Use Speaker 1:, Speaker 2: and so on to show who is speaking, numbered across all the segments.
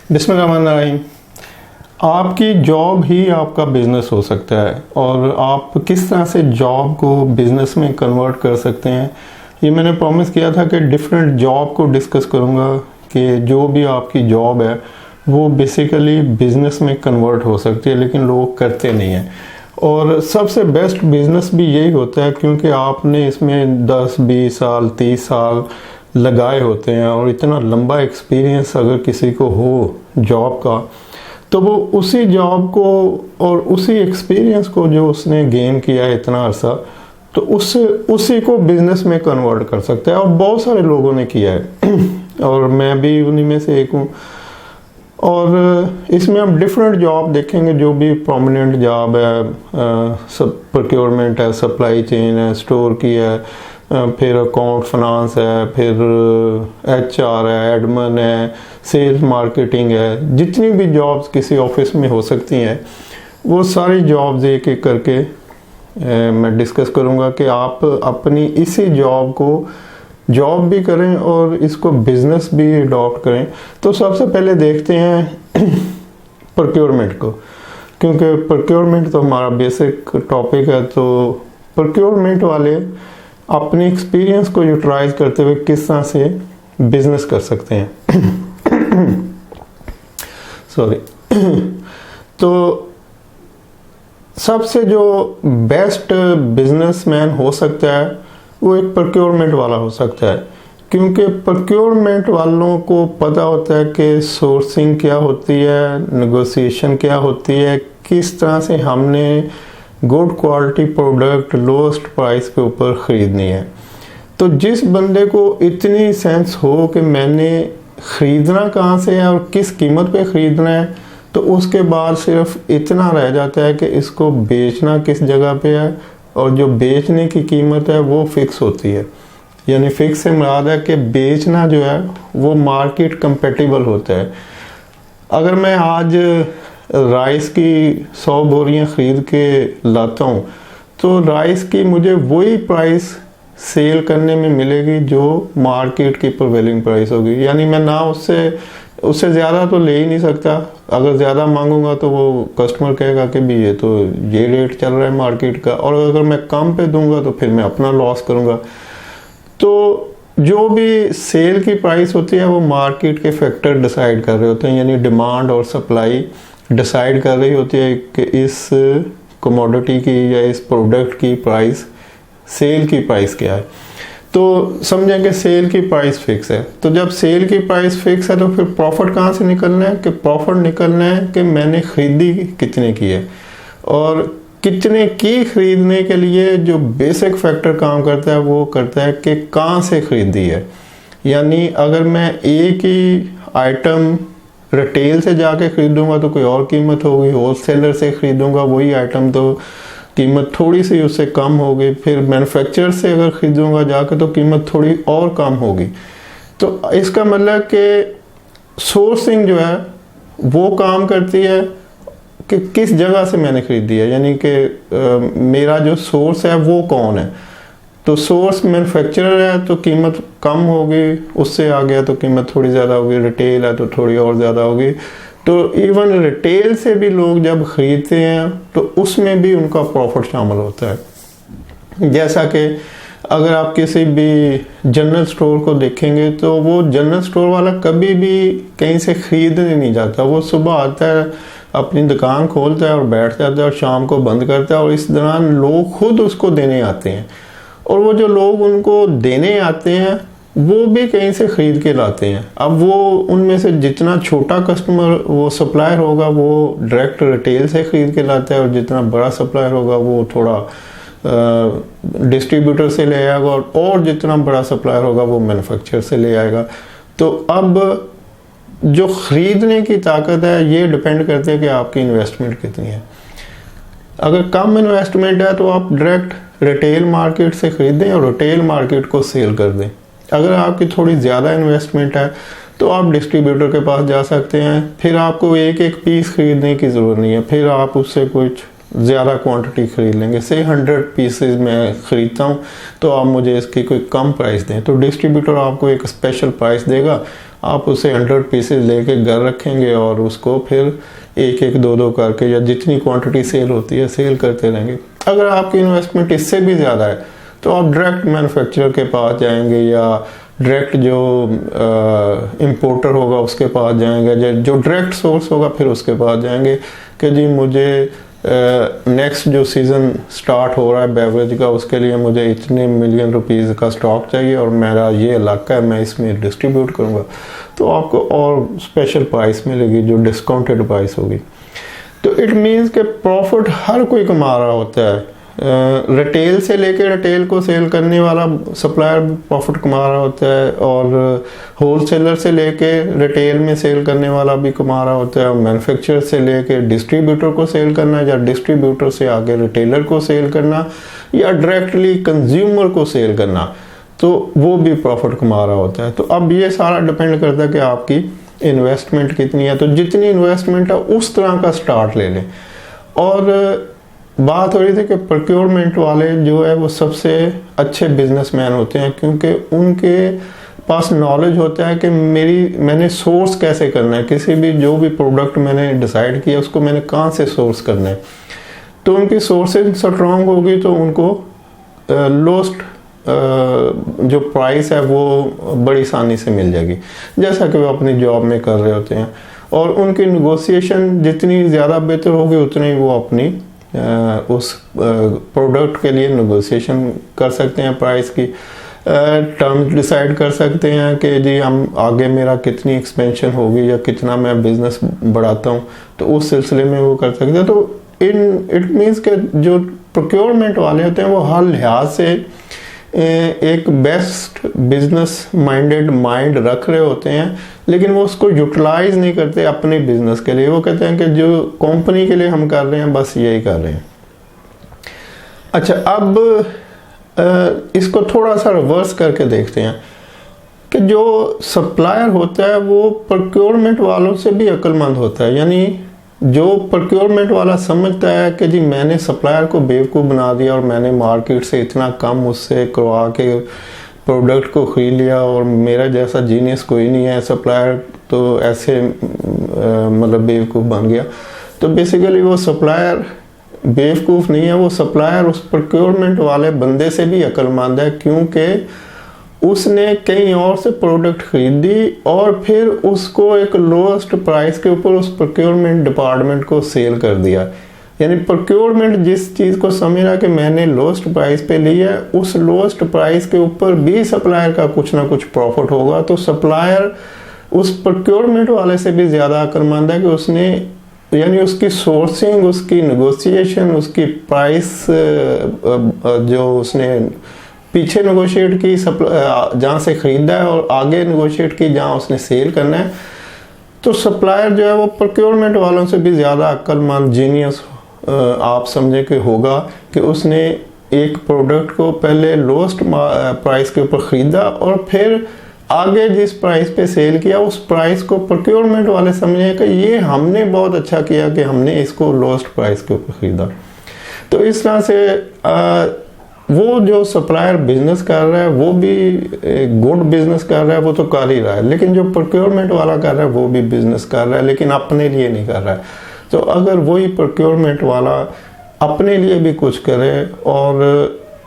Speaker 1: बिस्मिल्लाहिर्रहमानिर्रहीम। आपकी जॉब ही आपका बिज़नेस हो सकता है और आप किस तरह से जॉब को बिज़नेस में कन्वर्ट कर सकते हैं, ये मैंने प्रॉमिस किया था कि डिफरेंट जॉब को डिस्कस करूँगा कि जो भी आपकी जॉब है वो बेसिकली बिज़नेस में कन्वर्ट हो सकती है, लेकिन लोग करते नहीं हैं। और सबसे बेस्ट बिज़नेस भी यही होता है क्योंकि आपने इसमें 10-20 साल 30 साल लगाए होते हैं और इतना लंबा एक्सपीरियंस अगर किसी को हो जॉब का, तो वो उसी जॉब को और उसी एक्सपीरियंस को जो उसने गेन किया है इतना अरसा, तो उससे उसी को बिज़नेस में कन्वर्ट कर सकता है। और बहुत सारे लोगों ने किया है और मैं भी उन्हीं में से एक हूँ। और इसमें हम डिफरेंट जॉब देखेंगे, जो भी प्रोमिनेंट जॉब है, सब प्रोक्योरमेंट है, सप्लाई चेन है, स्टोर की है, फिर अकाउंट फाइनेंस है, फिर HR है, एडमिन है, सेल्स मार्केटिंग है, जितनी भी जॉब्स किसी ऑफिस में हो सकती हैं वो सारी जॉब्स एक एक करके मैं डिस्कस करूँगा कि आप अपनी इसी जॉब को जॉब भी करें और इसको बिज़नेस भी अडॉप्ट करें। तो सबसे पहले देखते हैं प्रोक्योरमेंट को, क्योंकि प्रोक्योरमेंट तो हमारा बेसिक टॉपिक है। तो प्रोक्योरमेंट वाले अपने एक्सपीरियंस को यूटिलाइज करते हुए किस तरह से बिजनेस कर सकते हैं सॉरी तो सबसे जो बेस्ट बिजनेसमैन हो सकता है वो एक प्रोक्योरमेंट वाला हो सकता है, क्योंकि प्रोक्योरमेंट वालों को पता होता है कि सोर्सिंग क्या होती है, नेगोशिएशन क्या होती है, किस तरह से हमने good quality product lowest price के ऊपर ख़रीदनी है। तो जिस बंदे को इतनी सेंस हो कि मैंने ख़रीदना कहाँ से है और किस कीमत पे ख़रीदना है, तो उसके बाद सिर्फ इतना रह जाता है कि इसको बेचना किस जगह पे है और जो बेचने की कीमत है वो फिक्स होती है। यानी फिक्स से मुराद है कि बेचना जो है वो मार्केट कंपेटिबल होता है। अगर मैं आज राइस की 100 बोरियां ख़रीद के लाता हूँ तो राइस की मुझे वही प्राइस सेल करने में मिलेगी जो मार्केट की प्रिवेलिंग प्राइस होगी। यानी मैं ना उससे ज़्यादा तो ले ही नहीं सकता। अगर ज़्यादा मांगूंगा तो वो कस्टमर कहेगा कि भी ये रेट चल रहा है मार्केट का, और अगर मैं कम पे दूंगा तो फिर मैं अपना लॉस करूंगा। तो जो भी सेल की प्राइस होती है वो मार्केट के फैक्टर डिसाइड कर रहे होते हैं, यानी डिमांड और सप्लाई डिसाइड कर रही होती है कि इस कमोडिटी की या इस प्रोडक्ट की प्राइस, सेल की प्राइस क्या है। तो समझें कि सेल की प्राइस फिक्स है। तो जब सेल की प्राइस फिक्स है तो फिर प्रॉफिट कहाँ से निकलना है, कि प्रॉफिट निकलना है कि मैंने ख़रीदी कितने की है, और कितने की ख़रीदने के लिए जो बेसिक फैक्टर काम करता है वो करता है कि कहाँ से ख़रीदी है। यानी अगर मैं एक ही आइटम रिटेल से जाके ख़रीदूंगा तो कोई और कीमत होगी, होलसेलर से ख़रीदूंगा वही आइटम तो कीमत थोड़ी सी उससे कम होगी, फिर मैन्युफैक्चरर से अगर ख़रीदूंगा जाके तो कीमत थोड़ी और कम होगी। तो इसका मतलब कि सोर्सिंग जो है वो काम करती है कि किस जगह से मैंने ख़रीदी है, यानी कि मेरा जो सोर्स है वो कौन है। तो सोर्स मैन्युफैक्चरर है तो कीमत कम होगी, उससे आ गया तो कीमत थोड़ी ज़्यादा होगी, रिटेल है तो थोड़ी और ज़्यादा होगी। तो इवन रिटेल से भी लोग जब ख़रीदते हैं तो उसमें भी उनका प्रॉफिट शामिल होता है। जैसा कि अगर आप किसी भी जनरल स्टोर को देखेंगे तो वो जनरल स्टोर वाला कभी भी कहीं से ख़रीदने नहीं जाता। वो सुबह आता है, अपनी दुकान खोलता है और बैठ जाता है और शाम को बंद करता है, और इस दौरान लोग खुद उसको देने आते हैं, और वो जो लोग उनको देने आते हैं वो भी कहीं से ख़रीद के लाते हैं। अब वो उनमें से जितना छोटा कस्टमर वो सप्लायर होगा वो डायरेक्ट रिटेल से ख़रीद के लाता है, और जितना बड़ा सप्लायर होगा वो थोड़ा डिस्ट्रीब्यूटर से ले आएगा, और जितना बड़ा सप्लायर होगा वो मैन्युफैक्चरर से ले आएगा। तो अब जो ख़रीदने की ताकत है ये डिपेंड करती है कि आपकी इन्वेस्टमेंट कितनी है। अगर कम इन्वेस्टमेंट है तो आप डायरेक्ट रिटेल मार्केट से ख़रीदें और रिटेल मार्केट को सेल कर दें। अगर आपकी थोड़ी ज़्यादा इन्वेस्टमेंट है तो आप डिस्ट्रीब्यूटर के पास जा सकते हैं, फिर आपको एक एक पीस ख़रीदने की ज़रूरत नहीं है, फिर आप उससे कुछ ज़्यादा क्वांटिटी ख़रीद लेंगे। से 100 पीसेज मैं ख़रीदता हूँ तो आप मुझे इसकी कोई कम प्राइस दें, तो डिस्ट्रीब्यूटर आपको एक स्पेशल प्राइस देगा, आप उसे 100 पीसेज लेके घर रखेंगे और उसको फिर एक एक दो दो करके या जितनी क्वांटिटी सेल होती है सेल करते रहेंगे। अगर आपकी इन्वेस्टमेंट इससे भी ज़्यादा है तो आप डायरेक्ट मैन्युफैक्चरर के पास जाएंगे या डायरेक्ट जो इंपोर्टर होगा उसके पास जाएंगे, जो डायरेक्ट सोर्स होगा फिर उसके पास जाएंगे कि जी मुझे नेक्स्ट जो सीज़न स्टार्ट हो रहा है बेवरेज का, उसके लिए मुझे इतने मिलियन रुपीज़ का स्टॉक चाहिए और मेरा ये इलाका है, मैं इसमें डिस्ट्रीब्यूट करूँगा, तो आपको और स्पेशल प्राइस मिलेगी जो डिस्काउंटेड प्राइस होगी। तो इट मीन्स कि प्रॉफिट हर कोई कमा रहा होता है। रिटेल से लेकर रिटेल को सेल करने वाला सप्लायर प्रॉफिट कमा रहा होता है और होलसेलर से लेके रिटेल में सेल करने वाला भी कमा रहा होता है, और मैन्युफैक्चरर से लेके डिस्ट्रीब्यूटर को सेल करना या डिस्ट्रीब्यूटर से आगे रिटेलर को सेल करना या डायरेक्टली कंज्यूमर को सेल करना, तो वो भी प्रॉफिट कमा रहा होता है। तो अब ये सारा डिपेंड करता है कि आपकी इन्वेस्टमेंट कितनी है, तो जितनी इन्वेस्टमेंट है उस तरह का स्टार्ट ले लें। और बात हो रही थी कि प्रोक्योरमेंट वाले जो है वो सबसे अच्छे बिजनेसमैन होते हैं क्योंकि उनके पास नॉलेज होता है कि मैंने सोर्स कैसे करना है, किसी भी जो भी प्रोडक्ट मैंने डिसाइड किया उसको मैंने कहाँ से सोर्स करना है। तो उनकी सोर्सिंग स्ट्रॉन्ग होगी तो उनको लोएस्ट जो प्राइस है वो बड़ी आसानी से मिल जाएगी, जैसा कि वो अपनी जॉब में कर रहे होते हैं। और उनकी नेगोशिएशन जितनी ज़्यादा बेहतर होगी उतनी वो अपनी उस प्रोडक्ट के लिए नेगोशिएशन कर सकते हैं, प्राइस की टर्म्स डिसाइड कर सकते हैं कि जी हम आगे मेरा कितनी एक्सपेंशन होगी या कितना मैं बिजनेस बढ़ाता हूँ, तो उस सिलसिले में वो कर सकते हैं। तो इट मीन्स कि जो प्रोक्योरमेंट वाले होते हैं वो हर लिहाज से एक बेस्ट बिजनेस माइंडेड माइंड रख रहे होते हैं, लेकिन वो उसको यूटिलाइज नहीं करते अपने बिजनेस के लिए। वो कहते हैं कि जो कंपनी के लिए हम कर रहे हैं बस यही कर रहे हैं। अच्छा, अब इसको थोड़ा सा रिवर्स करके देखते हैं कि जो सप्लायर होता है वो प्रोक्योरमेंट वालों से भी अक्लमंद होता है। यानी जो प्रोक्योरमेंट वाला समझता है कि जी मैंने सप्लायर को बेवकूफ़ बना दिया और मैंने मार्केट से इतना कम उससे करवा के प्रोडक्ट को खरीद लिया और मेरा जैसा जीनियस कोई नहीं है, सप्लायर तो ऐसे मतलब बेवकूफ़ बन गया। तो बेसिकली वो सप्लायर बेवकूफ़ नहीं है, वो सप्लायर उस प्रोक्योरमेंट वाले बंदे से भी अक्लमंद है क्योंकि उसने कहीं और से प्रोडक्ट खरीदी और फिर उसको एक लोएस्ट प्राइस के ऊपर उस प्रोक्योरमेंट डिपार्टमेंट को सेल कर दिया। यानी प्रोक्योरमेंट जिस चीज़ को समझ रहा कि मैंने लोएस्ट प्राइस पे लिया है, उस लोएस्ट प्राइस के ऊपर भी सप्लायर का कुछ ना कुछ प्रॉफिट होगा। तो सप्लायर उस प्रोक्योरमेंट वाले से भी ज़्यादा अक्लमंद है कि उसने यानी उसकी सोर्सिंग, उसकी नेगोशिएशन, उसकी प्राइस जो उसने पीछे नेगोशिएट की जहाँ से ख़रीदा है और आगे नेगोशिएट की जहाँ उसने सेल करना है, तो सप्लायर जो है वो प्रोक्योरमेंट वालों से भी ज़्यादा अक्लमंद जीनियस आप समझे कि होगा कि उसने एक प्रोडक्ट को पहले लोएस्ट प्राइस के ऊपर ख़रीदा और फिर आगे जिस प्राइस पे सेल किया उस प्राइस को प्रोक्योरमेंट वाले समझे कि ये हमने बहुत अच्छा किया कि हमने इसको लोएस्ट प्राइस के ऊपर ख़रीदा। तो इस तरह से वो जो सप्लायर बिजनेस कर रहा है वो भी गुड बिजनेस कर रहा है, वो तो कर ही रहा है, लेकिन जो प्रोक्योरमेंट वाला कर रहा है वो भी बिजनेस कर रहा है लेकिन अपने लिए नहीं कर रहा है। तो अगर वही प्रोक्योरमेंट वाला अपने लिए भी कुछ करे और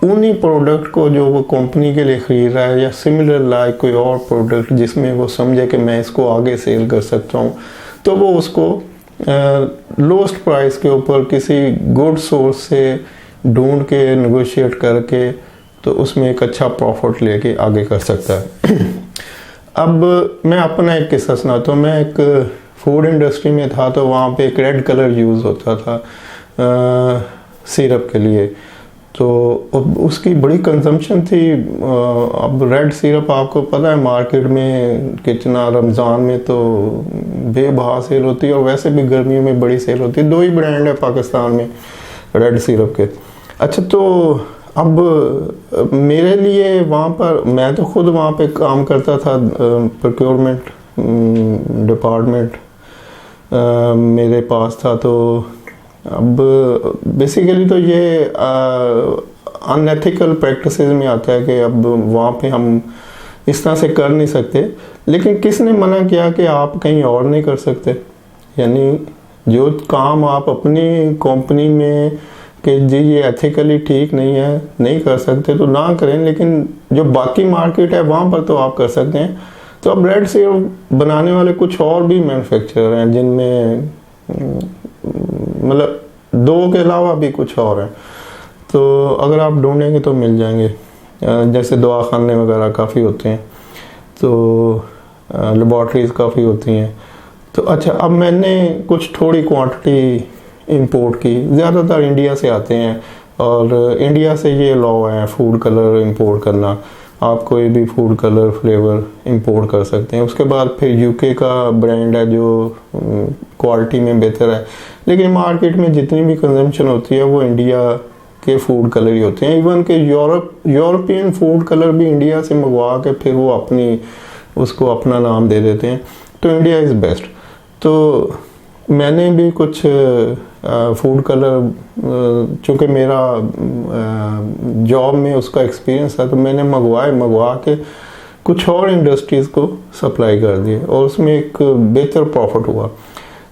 Speaker 1: उन्हीं प्रोडक्ट को जो वो कंपनी के लिए ख़रीद रहा है या सिमिलर लाइक कोई और प्रोडक्ट जिसमें वो समझे कि मैं इसको आगे सेल कर सकता हूँ, तो वो उसको लोएस्ट प्राइस के ऊपर किसी गुड सोर्स से ढूंढ के नेगोशिएट करके तो उसमें एक अच्छा प्रॉफिट लेके आगे कर सकता है। अब मैं अपना एक किस्सा सुनाता हूँ। मैं एक फूड इंडस्ट्री में था तो वहाँ पे एक रेड कलर यूज़ होता था सिरप के लिए, तो उसकी बड़ी कंजम्पशन थी। अब रेड सिरप आपको पता है मार्केट में कितना, रमज़ान में तो बेबहा सेल होती है और वैसे भी गर्मियों में बड़ी सेल होती है। 2 ही ब्रांड है पाकिस्तान में रेड सिरप के। अच्छा, तो अब मेरे लिए वहाँ पर, मैं तो खुद वहाँ पे काम करता था, प्रोक्योरमेंट डिपार्टमेंट मेरे पास था। तो अब बेसिकली तो ये अनएथिकल प्रैक्टिसेस में आता है कि अब वहाँ पे हम इस तरह से कर नहीं सकते। लेकिन किसने मना किया कि आप कहीं और नहीं कर सकते? यानी जो काम आप अपनी कंपनी में कि जी ये एथिकली ठीक नहीं है, नहीं कर सकते तो ना करें, लेकिन जो बाकी मार्केट है वहाँ पर तो आप कर सकते हैं। तो अब ब्रेड सेव बनाने वाले कुछ और भी मैन्युफैक्चरर हैं जिनमें मतलब 2 के अलावा भी कुछ और हैं, तो अगर आप ढूंढेंगे तो मिल जाएंगे। जैसे दवाखाने वगैरह काफ़ी होते हैं, तो लेबॉर्ट्रीज़ काफ़ी होती हैं। तो अच्छा, अब मैंने कुछ थोड़ी क्वांटिटी इंपोर्ट की, ज़्यादातर इंडिया से आते हैं और इंडिया से ये लॉ है फूड कलर इंपोर्ट करना। आप कोई भी फूड कलर फ्लेवर इंपोर्ट कर सकते हैं। उसके बाद फिर यूके का ब्रांड है जो क्वालिटी में बेहतर है, लेकिन मार्केट में जितनी भी कंजम्पशन होती है वो इंडिया के फूड कलर ही होते हैं। इवन के यूरोपियन फूड कलर भी इंडिया से मंगवा के फिर वो उसको अपना नाम दे देते हैं। तो इंडिया इज़ बेस्ट। तो मैंने भी कुछ फूड कलर, चूँकि मेरा जॉब में उसका एक्सपीरियंस था, तो मैंने मंगवा के कुछ और इंडस्ट्रीज़ को सप्लाई कर दिए और उसमें एक बेहतर प्रॉफिट हुआ।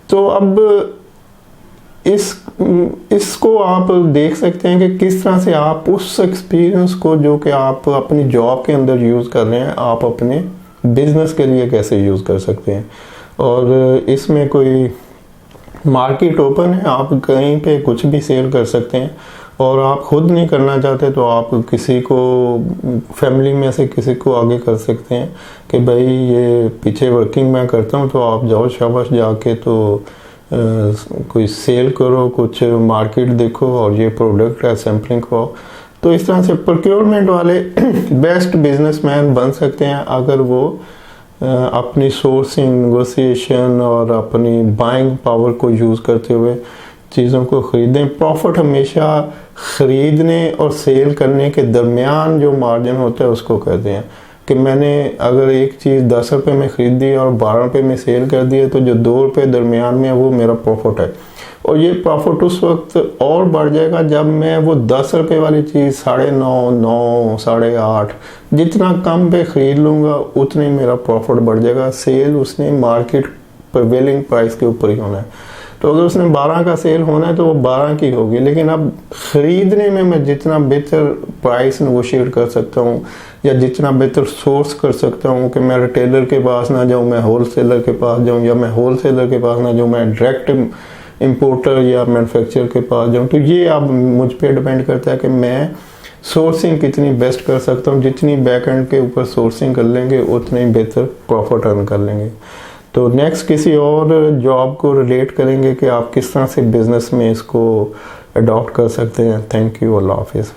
Speaker 1: तो अब इसको आप देख सकते हैं कि किस तरह से आप उस एक्सपीरियंस को जो कि आप अपनी जॉब के अंदर यूज़ कर रहे हैं, आप अपने बिजनेस के लिए कैसे यूज़ कर सकते हैं। और इसमें कोई मार्केट ओपन है, आप कहीं पे कुछ भी सेल कर सकते हैं। और आप खुद नहीं करना चाहते तो आप किसी को, फैमिली में से किसी को आगे कर सकते हैं कि भाई ये पीछे वर्किंग मैं करता हूँ, तो आप जाओ शाबाश जाके तो कोई सेल करो, कुछ मार्केट देखो और ये प्रोडक्ट है सैम्पलिंग को। तो इस तरह से प्रोक्योरमेंट वाले बेस्ट बिजनेसमैन बन सकते हैं अगर वो अपनी सोर्सिंग, नेगोशिएशन और अपनी बाइंग पावर को यूज़ करते हुए चीज़ों को ख़रीदें। प्रॉफिट हमेशा ख़रीदने और सेल करने के दरमियान जो मार्जिन होता है उसको कहते हैं कि मैंने अगर एक चीज़ 10 रुपये में ख़रीदी और 12 रुपये में सेल कर दी है, तो जो 2 रुपये दरमियान में है वो मेरा प्रॉफिट है। और ये प्रॉफिट उस वक्त और बढ़ जाएगा जब मैं वो 10 रुपये वाली चीज़ 9.5, 9, 8.5 जितना कम पे ख़रीद लूँगा उतने मेरा प्रॉफिट बढ़ जाएगा। सेल उसने मार्केट प्रिवेलिंग प्राइस के ऊपर ही होना है। तो अगर उसने 12 का सेल होना है तो वो 12 की होगी, लेकिन अब ख़रीदने में मैं जितना बेहतर प्राइस नेगोशिएट कर सकता हूँ या जितना बेहतर सोर्स कर सकता हूँ कि मैं रिटेलर के पास ना जाऊँ, मैं होलसेलर के पास जाऊँ, या मैं होलसेलर के पास ना जाऊँ, मैं डायरेक्ट इंपोर्टर या मैन्युफैक्चरर के पास जाऊँ, तो ये अब मुझ पर डिपेंड करता है कि मैं सोर्सिंग कितनी बेस्ट कर सकता हूँ। जितनी बैक एंड के ऊपर सोर्सिंग कर लेंगे उतने ही बेहतर प्रॉफिट अर्न कर लेंगे। तो नेक्स्ट किसी और जॉब को रिलेट करेंगे कि आप किस तरह से बिज़नेस में इसको अडॉप्ट कर सकते हैं। थैंक यू, अल्लाह हाफिज़।